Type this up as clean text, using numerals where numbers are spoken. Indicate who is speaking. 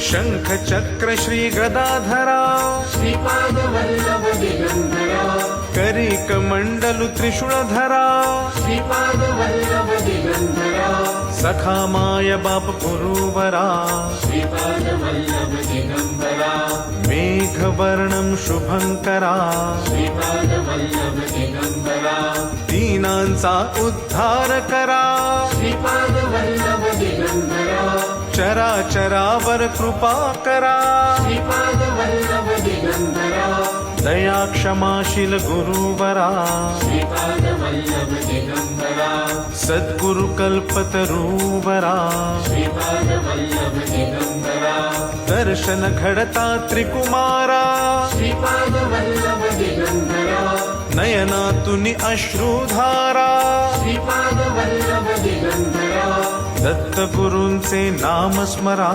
Speaker 1: शंख चक्र श्री गदाधरा
Speaker 2: श्रीपाद वल्लभ दिगंबरा
Speaker 1: करी कमंडलु त्रिशूळधरा
Speaker 2: श्रीपाद वल्लभ दिगंबरा
Speaker 1: सखा माय बाप गुरुवरा
Speaker 2: श्रीपाद वल्लभ दिगंबरा
Speaker 1: मेघवर्णं शुभंकरा
Speaker 2: श्रीपाद वल्लभ दिगंबरा
Speaker 1: दीनांचा उद्धार करा
Speaker 2: श्रीपाद वल्लभ दिगंबरा
Speaker 1: चराचरावर कृपा करा
Speaker 2: श्रीपाद वल्लभ दिगंबरा
Speaker 1: दया क्षमाशील गुरुवरा
Speaker 2: श्रीपाद वल्लभ दिगंबरा
Speaker 1: सद्गुरु कल्पतरुवरा
Speaker 2: श्रीपाद वल्लभ दिगंबरा
Speaker 1: दर्शन घडता त्रिकुमारा
Speaker 2: श्रीपाद वल्लभ दिगंबरा
Speaker 1: नयनातुनि अश्रुधारा
Speaker 2: श्रीपाद वल्लभ दिगंबरा
Speaker 1: दत्त गुरूंचे नाम स्मरा